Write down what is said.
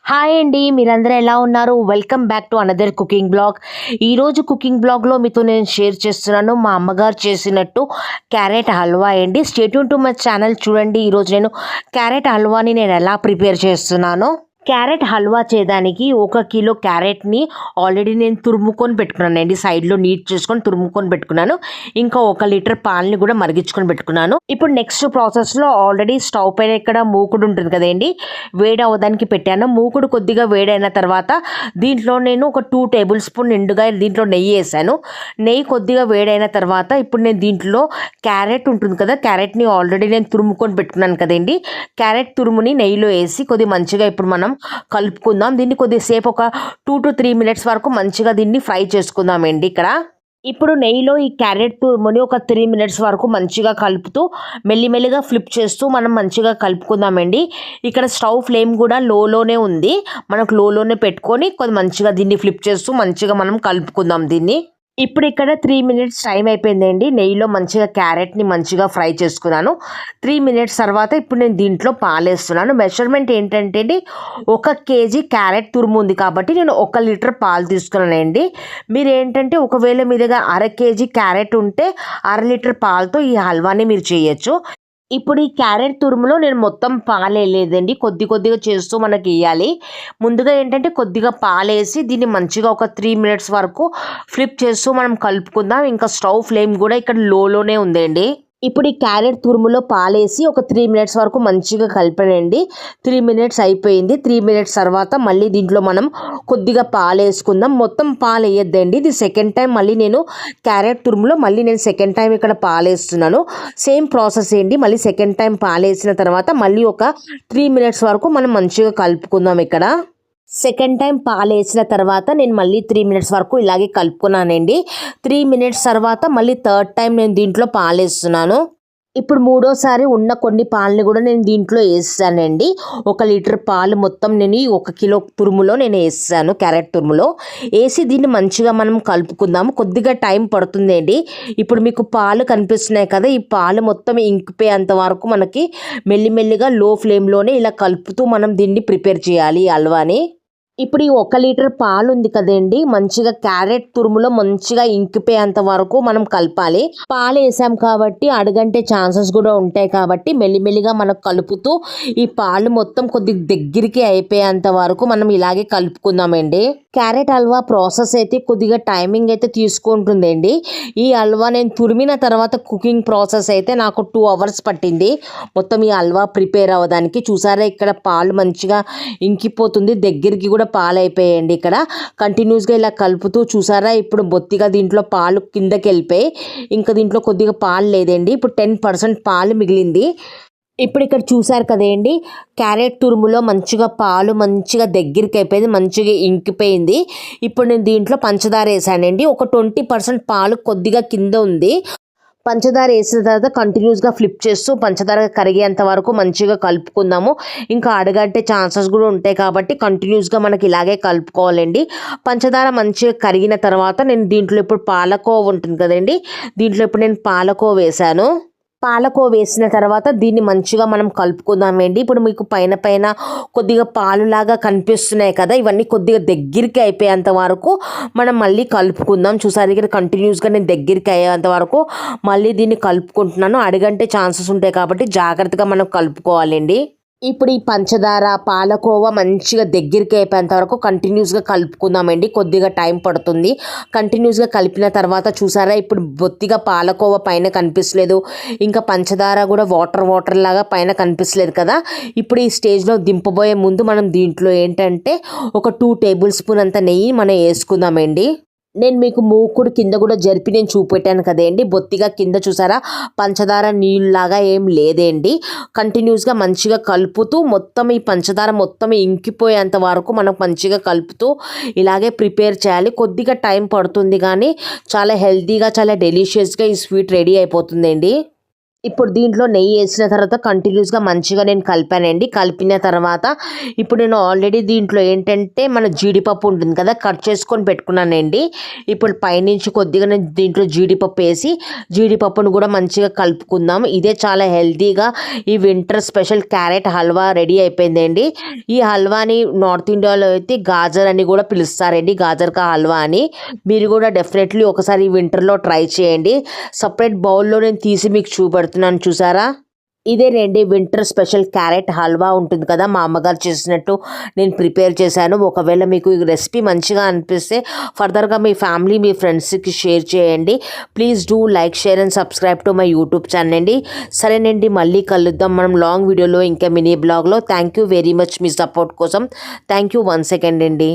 Hi అండి. మీరందరూ ఎలా ఉన్నారు? Welcome back to another cooking blog. ఈరోజు కుకింగ్ బ్లాగ్‌లో మీతో నేను షేర్ చేస్తున్నాను మా అమ్మగారు చేసినట్టు క్యారెట్ హల్వా అండి. Stay tune to my channel చూడండి. ఈరోజు నేను క్యారెట్ హల్వాని నేను ఎలా ప్రిపేర్ చేస్తున్నానో. క్యారెట్ హల్వా చేయడానికి 1 కిలో క్యారెట్‌ని ఆల్రెడీ నేను తురుముకొని పెట్టుకున్నానండి. సైడ్‌లో నీట్ చేసుకొని తురుముకొని పెట్టుకున్నాను. ఇంకా 1 లీటర్ పాలని కూడా మరిగించుకొని పెట్టుకున్నాను. ఇప్పుడు నెక్స్ట్ ప్రాసెస్‌లో ఆల్రెడీ స్టవ్ పైన ఇక్కడ మూకుడు ఉంటుంది కదండీ! వేడి అవ్వడానికి పెట్టాను. మూకుడు కొద్దిగా వేడైన తర్వాత దీంట్లో నేను ఒక 2 టేబుల్ స్పూన్ నిండుగా దీంట్లో నెయ్యి ఏసాను. నెయ్యి కొద్దిగా వేడైన తర్వాత ఇప్పుడు నేను దీంట్లో క్యారెట్ ఉంటుంది కదా! క్యారెట్‌ని ఆల్రెడీ నేను తురుముకొని పెట్టుకున్నాను కదండీ! క్యారెట్ తురుముని నెయ్యిలో ఏసి కొద్దిగా మంచిగా ఇప్పుడు మనం కలుపుకుందాం. దీన్ని కొద్దిసేపు ఒక 2-3 మినిట్స్ వరకు మంచిగా దీన్ని ఫ్రై చేసుకుందామండి ఇక్కడ. ఇప్పుడు నెయ్యిలో ఈ క్యారెట్ తురుముని ఒక 3 మినిట్స్ వరకు మంచిగా కలుపుతూ మెల్లిమెల్లిగా ఫ్లిప్ చేస్తూ మనం మంచిగా కలుపుకుందామండి. ఇక్కడ స్టవ్ ఫ్లేమ్ కూడా లోనే ఉంది. మనకు లోనే పెట్టుకొని కొద్ది మంచిగా దీన్ని ఫ్లిప్ చేస్తూ మంచిగా మనం కలుపుకుందాం దీన్ని. ఇప్పుడు ఇక్కడ 3 మినిట్స్ టైం అయిపోయిందండి. నెయ్యిలో మంచిగా క్యారెట్‌ని మంచిగా ఫ్రై చేసుకున్నాను. 3 మినిట్స్ తర్వాత ఇప్పుడు నేను దీంట్లో పాలేస్తున్నాను. మెజర్మెంట్ ఏంటంటే అండి, 1 కేజీ క్యారెట్ తురుము ఉంది కాబట్టి నేను 1 లీటర్ పాలు తీసుకున్నానండి. మీరేంటంటే ఒకవేళ మీ దగ్గర అర కేజీ క్యారెట్ ఉంటే అర లీటర్ పాలతో ఈ హల్వాని మీరు చేయొచ్చు. ఇప్పుడు ఈ క్యారెట్ తురుములో నేను మొత్తం పాలేయలేదండి. కొద్దిగా చేస్తూ మనకెయ్యాలి. ముందుగా ఏంటంటే కొద్దిగా పాలేసి దీన్ని మంచిగా ఒక 3 మినిట్స్ వరకు ఫ్లిప్ చేస్తూ మనం కలుపుకుందాం. ఇంకా స్టవ్ ఫ్లేమ్ కూడా ఇక్కడ లోనే ఉందండి. ఇప్పుడు ఈ క్యారెట్ తురుములో పాలేసి ఒక 3 మినిట్స్ వరకు మంచిగా కలిపానండి. 3 మినిట్స్ అయిపోయింది. 3 మినిట్స్ తర్వాత మళ్ళీ దీంట్లో మనం కొద్దిగా పాలేసుకుందాం. మొత్తం పాలేయొద్దండి. ఇది సెకండ్ టైం మళ్ళీ నేను క్యారెట్ తురుములో మళ్ళీ నేను సెకండ్ టైం ఇక్కడ పాలేస్తున్నాను. సేమ్ ప్రాసెస్ ఏంటి. మళ్ళీ సెకండ్ టైం పాలేసిన తర్వాత మళ్ళీ ఒక 3 మినిట్స్ వరకు మనం మంచిగా కలుపుకుందాం ఇక్కడ. సెకండ్ టైం పాలేసిన తర్వాత నేను మళ్ళీ 3 మినిట్స్ వరకు ఇలాగే కలుపుకున్నానండి. 3 మినిట్స్ తర్వాత మళ్ళీ థర్డ్ టైం నేను దీంట్లో పాలేస్తున్నాను. ఇప్పుడు మూడోసారి ఉన్న కొన్ని పాలని కూడా నేను దీంట్లో వేసానండి. 1 లీటర్ పాలు మొత్తం నేను ఈ 1 కిలో తురుములో నేను వేసాను. క్యారెట్ తురుములో వేసి దీన్ని మంచిగా మనం కలుపుకుందాము. కొద్దిగా టైం పడుతుందండి. ఇప్పుడు మీకు పాలు కనిపిస్తున్నాయి కదా! ఈ పాలు మొత్తం ఇంకిపోయేంత వరకు మనకి మెల్లిమెల్లిగా లో ఫ్లేమ్లోనే ఇలా కలుపుతూ మనం దీన్ని ప్రిపేర్ చేయాలి ఈ హల్వాని. ఇప్పుడు ఈ 1 లీటర్ పాలు ఉంది కదండి, మంచిగా క్యారెట్ తురుములో మంచిగా ఇంకిపోయేంత వరకు మనం కలపాలి. పాలు వేసాం కాబట్టి అడుగంటే ఛాన్సెస్ కూడా ఉంటాయి కాబట్టి మెల్లిమెల్లిగా మనం కలుపుతూ ఈ పాలు మొత్తం కొద్ది దగ్గరికి అయిపోయేంత వరకు మనం ఇలాగే కలుపుకుందామండి. క్యారెట్ హల్వా ప్రాసెస్ అయితే కొద్దిగా టైమింగ్ అయితే తీసుకుంటుందండి. ఈ హల్వా నేను తురిమిన తర్వాత కుకింగ్ ప్రాసెస్ అయితే నాకు 2 అవర్స్ పట్టింది మొత్తం ఈ హల్వా ప్రిపేర్ అవ్వడానికి. చూసారా ఇక్కడ పాలు మంచిగా ఇంకిపోతుంది, దగ్గరికి కూడా పాలు అయిపోయాయండి. ఇక్కడ కంటిన్యూస్గా ఇలా కలుపుతూ చూసారా ఇప్పుడు బొత్తిగా దీంట్లో పాలు కిందకి వెళ్ళిపోయి ఇంకా దీంట్లో కొద్దిగా పాలు లేదండి. ఇప్పుడు 10% పాలు మిగిలింది. ఇప్పుడు ఇక్కడ చూసారు కదండి, క్యారెట్ తురుములో మంచిగా పాలు మంచిగా దగ్గరికి అయిపోయింది, మంచిగా ఇంకిపోయింది. ఇప్పుడు నేను దీంట్లో పంచదార వేసానండి. ఒక 20% పాలు కొద్దిగా కింద ఉంది. పంచదార వేసిన తర్వాత కంటిన్యూస్గా ఫ్లిప్ చేస్తూ పంచదార కరిగేంత వరకు మంచిగా కలుపుకుందాము. ఇంకా అడగంటే ఛాన్సెస్ కూడా ఉంటాయి కాబట్టి కంటిన్యూస్గా మనకి ఇలాగే కలుపుకోవాలండి. పంచదార మంచిగా కరిగిన తర్వాత నేను దీంట్లో ఇప్పుడు పాలకోవ ఉంటుంది కదండి, దీంట్లో ఇప్పుడు నేను పాలకోవ వేసాను. పాలకోవ వేసిన తర్వాత దీన్ని మంచిగా మనం కలుపుకుందామండి. ఇప్పుడు మీకు పైన కొద్దిగా పాలులాగా కనిపిస్తున్నాయి కదా, ఇవన్నీ కొద్దిగా దగ్గరికి అయిపోయేంత వరకు మనం మళ్ళీ కలుపుకుందాం. చూసారు ఇక్కడ కంటిన్యూస్గా నేను దగ్గరికి అయ్యేంత వరకు మళ్ళీ దీన్ని కలుపుకుంటున్నాను. అడుగంటే ఛాన్సెస్ ఉంటాయి కాబట్టి జాగ్రత్తగా మనం కలుపుకోవాలండి. ఇప్పుడు ఈ పంచదార పాలకోవా మంచిగా దగ్గరికి అయిపోయేంత వరకు కంటిన్యూస్గా కలుపుకుందామండి. కొద్దిగా టైం పడుతుంది. కంటిన్యూస్గా కలిపిన తర్వాత చూసారా ఇప్పుడు బొత్తిగా పాలకోవా పైన కనిపించలేదు, ఇంకా పంచదార కూడా వాటర్ లాగా పైన కనిపించలేదు కదా. ఇప్పుడు ఈ స్టేజ్లో దింపబోయే ముందు మనం దీంట్లో ఏంటంటే ఒక 2 టేబుల్ స్పూన్ అంత నెయ్యి మనం వేసుకుందామండి. నేను మీకు మూకుడు కింద కూడా జరిపి నేను చూపెట్టాను కదండి, బొత్తిగా కింద చూసారా పంచదార నీళ్ళలాగా ఏం లేదండి. కంటిన్యూస్గా మంచిగా కలుపుతూ మొత్తం ఈ పంచదార మొత్తం ఇంకిపోయేంత వరకు మనం మంచిగా కలుపుతూ ఇలాగే ప్రిపేర్ చేయాలి. కొద్దిగా టైం పడుతుంది కానీ చాలా హెల్తీగా చాలా డెలిషియస్గా ఈ స్వీట్ రెడీ అయిపోతుందండి. ఇప్పుడు దీంట్లో నెయ్యి వేసిన తర్వాత కంటిన్యూస్గా మంచిగా నేను కలిపానండి. కలిపిన తర్వాత ఇప్పుడు నేను ఆల్రెడీ దీంట్లో ఏంటంటే మన జీడిపప్పు ఉంటుంది కదా, కట్ చేసుకొని పెట్టుకున్నానండి. ఇప్పుడు పైనుంచి కొద్దిగా నేను దీంట్లో జీడిపప్పు వేసి జీడిపప్పును కూడా మంచిగా కలుపుకుందాం. ఇదే చాలా హెల్తీగా ఈ winter special carrot halwa ready అయిపోయిందండి. ఈ హల్వాని నార్త్ ఇండియాలో అయితే గాజర్ అని కూడా పిలుస్తారండి, గాజర్ కా హల్వా అని. మీరు కూడా డెఫినెట్లీ ఒకసారి వింటర్లో ట్రై చేయండి. సపరేట్ బౌల్లో నేను తీసి మీకు చూపెడుతున్నాను, చూసారా. ఇదే రండి వింటర్ స్పెషల్ క్యారెట్ హల్వా ఉంటుంది కదా, మా అమ్మగారు చేసినట్టు నేను ప్రిపేర్ చేశాను. ఒకవేళ మీకు ఈ రెసిపీ మంచిగా అనిపిస్తే ఫర్దర్గా మీ ఫ్యామిలీ మీ ఫ్రెండ్స్కి షేర్ చేయండి. Please do like, share and subscribe to my YouTube channel అండి. సరేనండి, మళ్ళీ కలుద్దాం మనం లాంగ్ వీడియోలో ఇంకా మినీ బ్లాగ్లో. థ్యాంక్ యూ వెరీ మచ్ మీ సపోర్ట్ కోసం. థ్యాంక్ యూ వన్స్ సెకండ్ అండి.